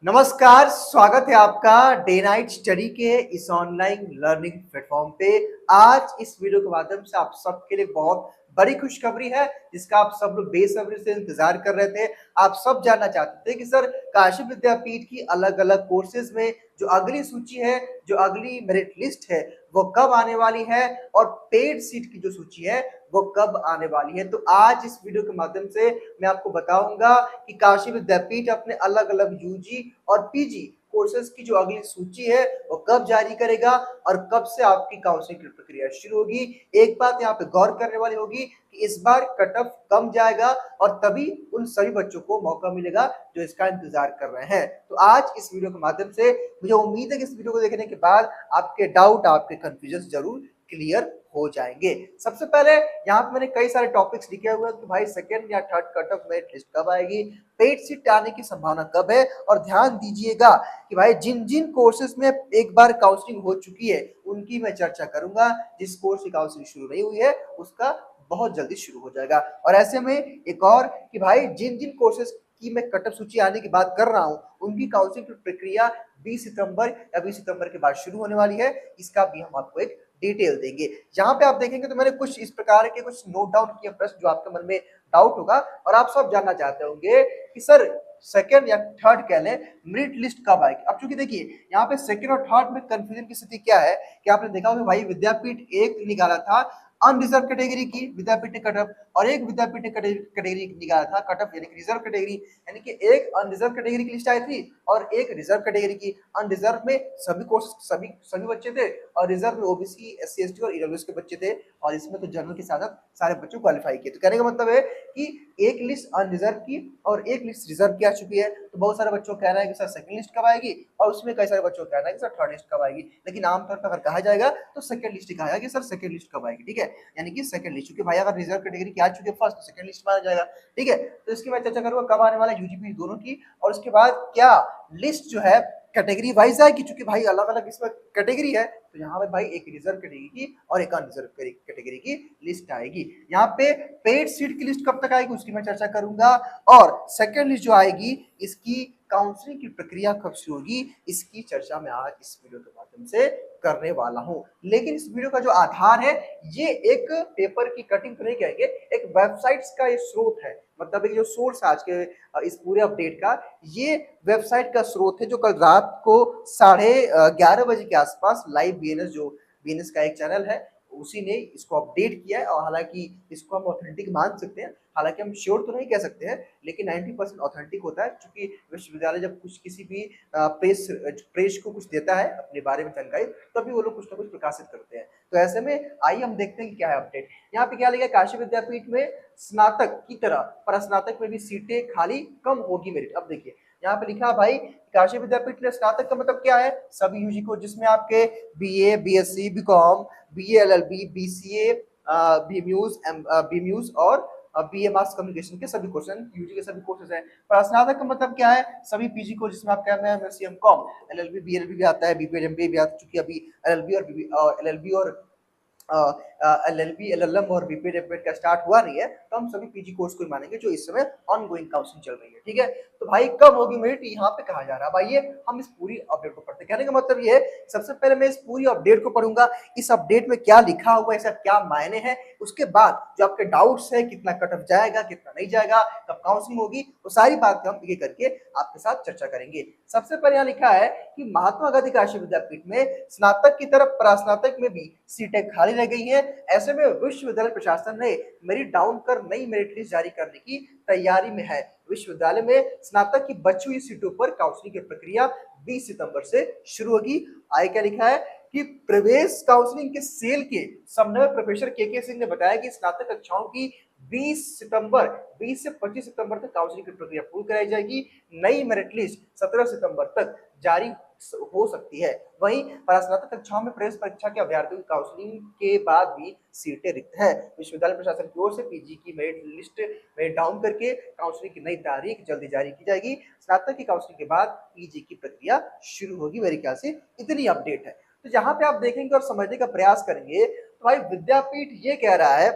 नमस्कार, स्वागत है आपका डे नाइट स्टडी के इस ऑनलाइन लर्निंग प्लेटफॉर्म पे। आज इस वीडियो के माध्यम से आप सबके लिए बहुत बड़ी खुशखबरी है जिसका आप सब लोग बेसब्री से इंतजार कर रहे थे। आप सब जानना चाहते थे कि सर काशी विद्यापीठ की अलग-अलग कोर्सेज में जो अगली सूची है, जो अगली मेरिट लिस्ट है, वो कब आने वाली है और पेड सीट की जो सूची है वो कब आने वाली है। तो आज इस वीडियो के माध्यम से मैं आपको बताऊंगा कि काशी विद्यापीठ अपने अलग-अलग यूजी और पीजी कोर्सेज की जो अगली सूची है वो कब जारी करेगा और कब से आपकी काउंसलिंग की प्रक्रिया शुरू होगी। एक बात यहाँ पे गौर करने वाली होगी कि इस बार कट ऑफ कम जाएगा और तभी उन सभी बच्चों को मौका मिलेगा जो इसका इंतजार कर रहे हैं। तो आज इस वीडियो के माध्यम से मुझे उम्मीद है कि इस वीडियो को देखने के बाद आपके डाउट, आपके कंफ्यूजन जरूर क्लियर हो जाएंगे। सबसे पहले यहाँ पे मैंने कई सारे टॉपिक्स लिखे हुए हैं कि भाई सेकंड या third cut off merit list कब आएगी, पेड सीट आने की संभावना कब है, और ध्यान दीजिएगा कि भाई जिन जिन कोर्सेज में एक बार काउंसलिंग हो चुकी है उनकी मैं चर्चा करूंगा। जिस कोर्स की काउंसलिंग शुरू नहीं हुई है उसका बहुत जल्दी शुरू हो जाएगा। और ऐसे में एक और कि भाई जिन जिन कोर्सेज की मैं कट ऑफ सूची आने की बात कर रहा हूं उनकी काउंसलिंग की प्रक्रिया 20 सितंबर या 20 सितंबर के बाद शुरू होने वाली है, इसका भी हम आपको एक डिटेल देंगे। यहाँ पे आप देखेंगे तो मैंने कुछ इस प्रकार के कुछ नोट डाउन किए प्रश्न जो आपके मन में डाउट होगा और आप सब जानना चाहते होंगे कि सर सेकंड या थर्ड कह लें मेरिट लिस्ट कब आएगी। अब चूंकि देखिए यहाँ पे सेकंड और थर्ड में कंफ्यूजन की स्थिति क्या है कि आपने देखा होगा भाई विद्यापीठ एक निकाला था अनरिजर्व कैटेगरी की विद्यापीठ ने कट ऑफ और एक विद्यापीठ ने कैटेगरी निकाला था कट ऑफ यानी कि रिजर्व कैटेगरी, यानी कि एक अनरिजर्व कैटेगरी की लिस्ट आई थी और एक रिजर्व कैटेगरी की। अनरिजर्व में सभी कोर्स सभी सभी बच्चे थे और रिजर्व में ओबीसी, एससी, एसटी और ईडब्ल्यूएस के बच्चे थे और इसमें तो जनरल के साथ सारे बच्चों क्वालिफाई किए। तो कहने का मतलब है कि एक लिस्ट अनरिजर्व की और एक लिस्ट रिजर्व की आ चुकी है। तो बहुत सारे बच्चों का कहना है कि सर सेकंड लिस्ट कब आएगी और उसमें कई सारे बच्चों का कहना है कि सर थर्ड लिस्ट कब आएगी, लेकिन आमतौर पर अगर कहा जाएगा तो सेकंड लिस्ट कहा जाएगा कि सर सेकंड लिस्ट कब आएगी। ठीक है, यानी कि सेकंड लिस्ट, क्योंकि भाई अगर रिजर्व कैटेगरी की आ चुकी है फर्स्ट तो सेकंड लिस्ट माना जाएगा। ठीक है, तो इसकी मैं चर्चा करूंगा कब आने वाला है यूजीपी दोनों की और उसके बाद क्या लिस्ट जो है कैटेगरी वाइज आएगी, क्योंकि भाई अलग अलग इसमें कैटेगरी है। तो यहाँ पे भाई एक रिजर्व कैटेगरी की और एक अनरिजर्व कैटेगरी की लिस्ट आएगी। यहाँ पे पेड सीट की लिस्ट कब तक आएगी उसकी मैं चर्चा करूंगा और सेकंड लिस्ट जो आएगी इसकी काउंसलिंग की प्रक्रिया कब शुरू होगी इसकी चर्चा मैं आज इस वीडियो के माध्यम से करने वाला हूं। लेकिन इस वीडियो का जो आधार है ये एक पेपर की कटिंग तो नहीं कहेंगे, एक वेबसाइट्स का ये स्रोत है। मतलब एक जो सोर्स आज के इस पूरे अपडेट का ये वेबसाइट का स्रोत है जो कल रात को 11:30 बजे के आसपास लाइव बीएनएस, जो बीएनएस का एक चैनल है, उसी ने इसको अपडेट किया है। और हालांकि इसको हम ऑथेंटिक मान सकते हैं, हालांकि हम श्योर तो नहीं कह सकते हैं, लेकिन 90% ऑथेंटिक होता है, क्योंकि विश्वविद्यालय जब कुछ किसी भी प्रेस को कुछ देता है अपने बारे में जानकारी तभी वो लोग कुछ ना कुछ प्रकाशित करते हैं। तो ऐसे में आइए हम देखते हैं कि क्या है अपडेट। यहाँ पे क्या लिखा है, काशी विद्यापीठ में स्नातक की तरह पर स्नातक में भी सीटें खाली कम होगी मेरिट। अब देखिए यहाँ पे लिखा है भाई काशी विद्यापीठ में स्नातक का मतलब क्या है, सभी यूजी को जिसमें आपके BA, BSc, BCom, BA LLB, BCA, BMus और बीए मास कम्युनिकेशन के सभी कोर्स यूजी के सभी कोर्सेज हैं। पर स्नातक का मतलब क्या है, सभी पीजी को जिसमें आप कहना है एमएससी, एमकॉम, एलएलबी, बीएलबी भी आता है, बीपीएड, एमबीए भी आता है। चूंकि अभी एलएलबी और एलएलबी, एलएलएम और बीपीएड, एमपीएड का स्टार्ट हुआ नहीं है, तो हम सभी पीजी कोर्स को ही मानेंगे जो इस समय ऑनगोइंग काउंसलिंग चल रही है। ठीक है, तो भाई कब होगी मेरिट यहाँ पे कहा जा रहा है। भाई ये हम इस पूरी अपडेट को पढ़ते हैं। कहने का मतलब ये है सबसे पहले मैं इस पूरी अपडेट को पढ़ूंगा, इस अपडेट में क्या लिखा हुआ है, इसका क्या मायने हैं, उसके बाद जो आपके डाउट्स है कितना कट ऑफ जाएगा, कितना नहीं जाएगा, कब काउंसलिंग होगी, वो सारी बातें हम एक करके आपके साथ चर्चा करेंगे। सबसे पहले यहाँ लिखा है कि महात्मा गांधी काशी विद्यापीठ में स्नातक की तरफ स्नातक में भी सीटें खाली रह गई हैं। ऐसे में विश्वविद्यालय प्रशासन ने मेरिट डाउन कर नई मेरिट लिस्ट जारी करने की तैयारी में है। विश्वविद्यालय में स्नातक की बची हुई सीटों पर काउंसलिंग की प्रक्रिया 20 सितंबर से शुरू होगी। आगे क्या लिखा है कि प्रवेश काउंसलिंग के सेल के समन्वय प्रोफेसर के सिंह ने बताया कि स्नातक कक्षाओं की 20 से 25 सितंबर तक काउंसलिंग की प्रक्रिया पूरी कराई जाएगी। नई मेरिट लिस्ट 17 सितंबर तक जारी हो सकती है। वहीं स्नातक कक्षाओं में प्रवेश परीक्षा के अभ्यर्थियों की काउंसलिंग के बाद भी सीटें रिक्त हैं। विश्वविद्यालय प्रशासन की ओर से पीजी की मेरिट लिस्ट में डाउन करके काउंसलिंग की नई तारीख जल्दी जारी की जाएगी। स्नातक की काउंसलिंग के बाद पीजी की प्रक्रिया शुरू होगी। मेरे ख्याल से इतनी अपडेट है। तो जहां पे आप देखेंगे और समझने का प्रयास करेंगे तो भाई विद्यापीठ ये कह रहा है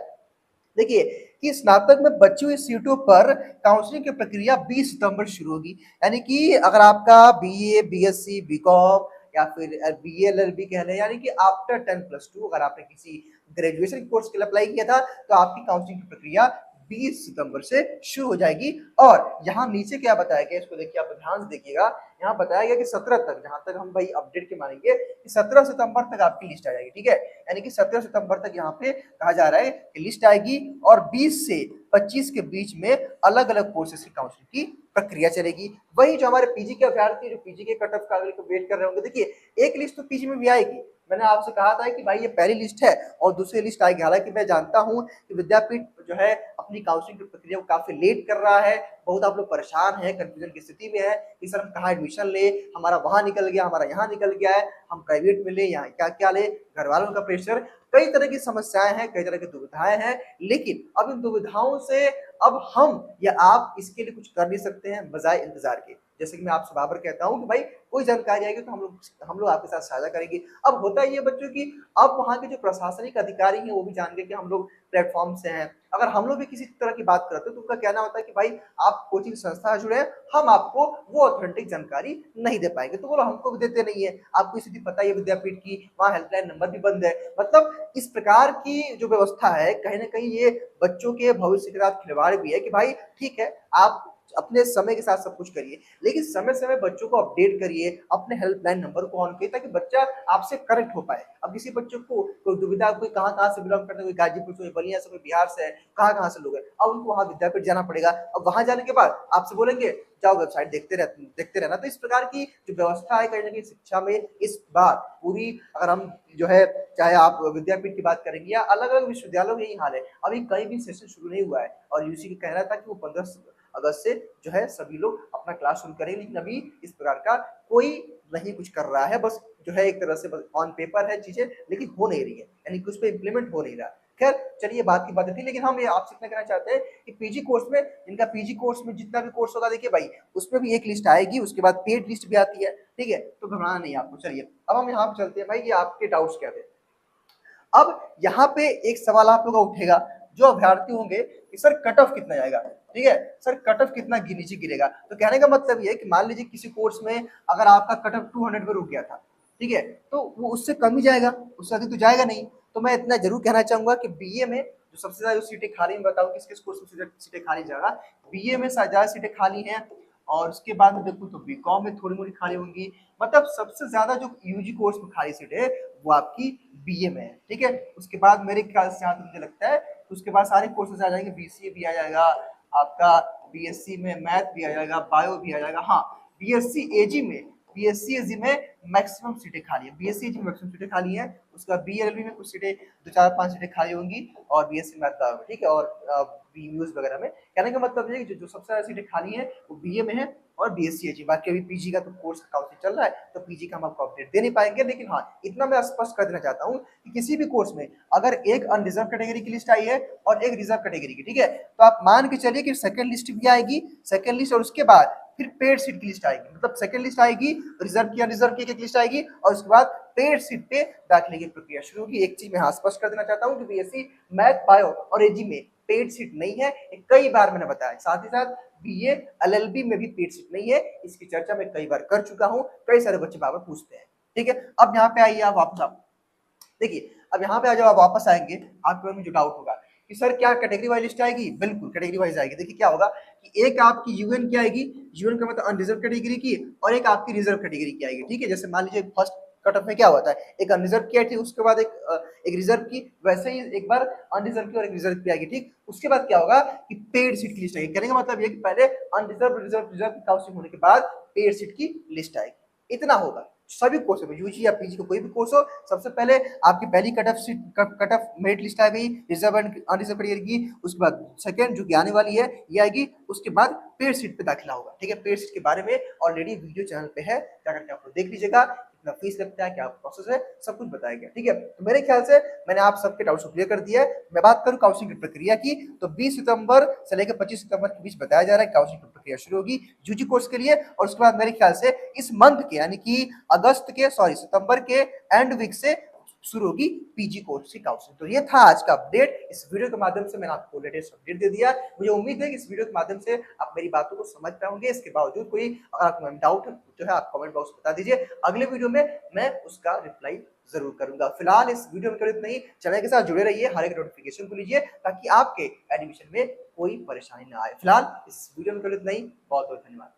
देखिए कि स्नातक में बची हुई सीटों पर काउंसलिंग की प्रक्रिया 20 सितंबर शुरू होगी। यानी कि अगर आपका बीए, बीएससी, बीकॉम या फिर बीए एलएलबी कह लें, यानी कि आफ्टर 10+2 अगर आपने किसी ग्रेजुएशन कोर्स के लिए अप्लाई किया था तो आपकी काउंसलिंग की प्रक्रिया 20 सितंबर से शुरू हो जाएगी। और यहाँ नीचे क्या बताया गया, इसको देखिए, आप ध्यान से देखिएगा। यहाँ बताया गया कि 17 तक, जहां तक हम भाई अपडेट के मानेंगे कि 17 सितंबर तक आपकी लिस्ट आ जाएगी। ठीक है, यानी कि 17 सितंबर तक यहाँ पे कहा जा रहा है कि लिस्ट आएगी और 20 से 25 के बीच में अलग अलग कोर्सेज की काउंसलिंग की प्रक्रिया चलेगी। वही जो हमारे पीजी के अभ्यर्थी जो पीजी के कट ऑफ का वेट कर रहे होंगे, देखिए एक लिस्ट तो पीजी में भी आएगी। मैंने आपसे कहा था कि भाई ये पहली लिस्ट है और दूसरी लिस्ट आएगी। हालांकि मैं जानता हूं कि विद्यापीठ जो है अपनी काउंसलिंग की प्रक्रिया को काफी लेट कर रहा है, बहुत आप लोग परेशान हैं, कंफ्यूजन की स्थिति में है कि सर हम कहाँ एडमिशन ले, हमारा वहां निकल गया, हमारा यहाँ निकल गया है, हम प्राइवेट में ले, यहाँ क्या क्या ले, घर वालों का प्रेशर, कई तरह की समस्याएं हैं, कई तरह की दुविधाएं हैं। लेकिन अब इन दुविधाओं से अब हम या आप इसके लिए कुछ कर नहीं सकते हैं बजाय इंतजार के। जैसे कि मैं आपसे बार बार कहता हूं कि भाई कोई जानकारी आएगी तो हम लोग आपके साथ साझा करेंगे। अब होता ही है बच्चों की, अब वहां के जो प्रशासनिक अधिकारी हैं वो भी जान गए कि हम लोग प्लेटफॉर्म से हैं। अगर हम लोग भी किसी तरह की बात करते हैं तो उनका कहना होता है कि भाई आप कोचिंग संस्था से जुड़े हैं, हम आपको वो ऑथेंटिक जानकारी नहीं दे पाएंगे। तो बोलो हमको भी देते नहीं है, आपको स्थिति पता ही है विद्यापीठ की, वहाँ हेल्पलाइन नंबर भी बंद है। मतलब इस प्रकार की जो व्यवस्था है, कहीं ना कहीं ये बच्चों के भविष्य के साथ खिलवाड़ भी है कि भाई ठीक है आप अपने समय के साथ सब कुछ करिए, लेकिन समय समय बच्चों को अपडेट करिए, अपने हेल्पलाइन नंबर को ऑन करिए ताकि बच्चा आपसे कनेक्ट हो पाए। अब किसी बच्चों को कोई दुविधा, कोई कहाँ कहाँ से बिलोंग करता है, कोई गाजीपुर से, कोई बलिया से, कोई बिहार से है, कहाँ कहाँ से लोग हैं, अब उनको वहाँ विद्यापीठ जाना पड़ेगा। अब वहां जाने के बाद आपसे बोलेंगे जाओ वेबसाइट देखते रहना। तो इस प्रकार की जो व्यवस्था है कहीं ना कहीं शिक्षा में इस बार पूरी, अगर हम जो है चाहे आप विद्यापीठ की बात करेंगे या अलग अलग विश्वविद्यालयों में यही हाल है, अभी कहीं भी सेशन शुरू नहीं हुआ है। और यूजी का कहना था कि वो 15 अगस्त से जो है सभी लोग अपना क्लास शुरू करेंगे, लेकिन अभी इस प्रकार का कोई नहीं कुछ कर रहा है। बस जो है एक तरह से ऑन पेपर है चीजें, लेकिन हो नहीं रही है, यानी कि उस पर इम्प्लीमेंट हो नहीं रहा। खैर चलिए बात की बात थी, लेकिन हम ये आपसे इतना कहना चाहते हैं कि पीजी कोर्स में, इनका पीजी कोर्स में जितना भी कोर्स होगा, देखिए भाई उसमें भी एक लिस्ट आएगी, उसके बाद पेड लिस्ट भी आती है। ठीक है, तो घबराना नहीं आपको। चलिए अब हम यहाँ पे चलते हैं भाई, ये आपके डाउट्स क्या थे। अब यहाँ पे एक सवाल आप लोगों का उठेगा जो अभ्यर्थी होंगे कि सर कट ऑफ कितना जाएगा। ठीक है, सर कट ऑफ कितना नीचे गिरेगा। तो कहने का मतलब ये है कि मान लीजिए किसी कोर्स में अगर आपका कट ऑफ 200 पे रुक गया था, ठीक है, तो वो उससे कम ही जाएगा, उससे अधिक तो जाएगा नहीं। तो मैं इतना जरूर कहना चाहूंगा कि बीए में जो सबसे ज्यादा सीटें खाली, मैं बताऊं किस किस कोर्स में सीटें खाली जाएगा। बीए में ज्यादा सीटें खाली हैं, और उसके बाद में देखूं तो बीकॉम में थोड़ी मोड़ी खाली होंगी। मतलब सबसे ज्यादा जो यूजी कोर्स में खाली सीट है वो आपकी बीए में है। ठीक है, उसके बाद मेरे ख्याल से जहां तक मुझे लगता है तो उसके बाद सारे कोर्सेज आ जाएंगे, बीसीए भी आ जाएगा आपका, बीएससी में मैथ भी आ जाएगा, बायो भी आ जाएगा। हाँ, बीएससी एजी में, बीएससी एजी में मैक्सिमम सीटें खाली है, बीएससी एजी में मैक्सिमम सीटें खाली हैं। उसका बीएलबी में कुछ सीटें, 2 4 5 सीटें खाली होंगी, और बीएससी मैथ बायो में। ठीक है, और बीयूज वगैरह में। कहने का मतलब ये कि जो सबसे ज्यादा सीटें खाली हैं वो बीए में है और बीएससी एजी। बाकी अभी पीजी का तो कोर्स काउंसलिंग चल रहा है, तो पीजी का हम आपको अपडेट दे नहीं पाएंगे। लेकिन हाँ, इतना मैं स्पष्ट कर देना चाहता हूँ कि किसी भी कोर्स में अगर एक अनरिजर्व कैटेगरी की लिस्ट आई है और एक रिजर्व कैटेगरी की, ठीक है, तो आप मान के चलिए कि सेकंड लिस्ट भी आएगी, सेकंड लिस्ट, और उसके बाद फिर पेड सीट की लिस्ट आएगी। मतलब सेकंड लिस्ट आएगी, रिजर्व की अनरिजर्व की एक लिस्ट आएगी, और उसके बाद पेड सीट पे दाखिले की प्रक्रिया शुरू होगी। एक चीज मैं हाँ स्पष्ट कर देना चाहता हूँ कि बीएससी मैथ बायो और एजी में पेड सीट नहीं है, कई बार मैंने बताया। साथ ही साथ बीए एलएलबी में भी पेड सीट नहीं है, इसकी चर्चा मैं कई बार कर चुका हूं, कई सारे बच्चे बार बार पूछते हैं। ठीक है, अब यहाँ पे आइए आप वापस, आप देखिए अब यहाँ पे जब आप वापस आएंगे आपके मन में जो डाउट होगा कि सर क्या कैटेगरी वाइज लिस्ट आएगी। बिल्कुल कैटेगरी वाइज आएगी। देखिए क्या होगा कि एक आपकी यूएन की आएगी, यूएन का मतलब अनरिजर्व कैटेगरी की, और एक आपकी रिजर्व कैटेगरी की आएगी। ठीक है, जैसे मान लीजिए फर्स्ट कट ऑफ में क्या होता है, एक अनरिजर्व की आई थी, उसके बाद एक रिजर्व की, वैसे ही एक बार अनरिजर्व की और एक रिजर्व की आएगी। ठीक, उसके बाद क्या होगा कि पेड सीट की लिस्ट आएगी। कहने का मतलब ये कि पहले अनरिजर्व, रिजर्व, रिजर्व की काउंसलिंग होने के बाद पेड सीट की लिस्ट आएगी। इतना होगा सभी कोर्स में, यूजी या पीजी का कोई भी कोर्स हो। सबसे पहले आपकी पहली cut off seat, cut off merit list आ गई रिजर्व एंड अनरिजर्व कैटेगरी की, उसके बाद सेकंड जो कि आने वाली है ये आएगी, उसके बाद पेड सीट पे दाखिला होगा। ठीक है, पेड सीट के बारे में ऑलरेडी वीडियो चैनल पे है, जाकर के आप लोग देख लीजिएगा, कितना फीस लगता है, क्या प्रोसेस है, सब कुछ बताया गया। ठीक है, तो मेरे ख्याल से मैंने आप सबके डाउट्स को क्लियर कर दिया है। मैं बात करूं काउंसलिंग की प्रक्रिया की, तो 20 सितंबर से लेकर 25 सितंबर के बीच बताया जा रहा है काउंसलिंग की प्रक्रिया शुरू होगी यूजी कोर्स के लिए। और उसके बाद मेरे ख्याल से इस मंथ के, यानी कि अगस्त के, सॉरी सितंबर के एंड वीक से शुरू होगी पीजी कोर्स की काउंसलिंग। तो ये था आज का अपडेट। इस वीडियो के माध्यम से मैंने आपको लेटेस्ट अपडेट दे दिया। मुझे उम्मीद है कि इस वीडियो के माध्यम से आप मेरी बातों को समझ पाए होंगे। इसके बावजूद कोई अगर आपको डाउट है जो है आप कमेंट बॉक्स में बता दीजिए, अगले वीडियो में मैं उसका रिप्लाई जरूर करूंगा। फिलहाल इस वीडियो में केवल नहीं, चैनल के साथ जुड़े रहिए, हर एक नोटिफिकेशन को लीजिए ताकि आपके एडमिशन में कोई परेशानी ना आए। फिलहाल इस वीडियो में केवल नहीं, बहुत बहुत धन्यवाद।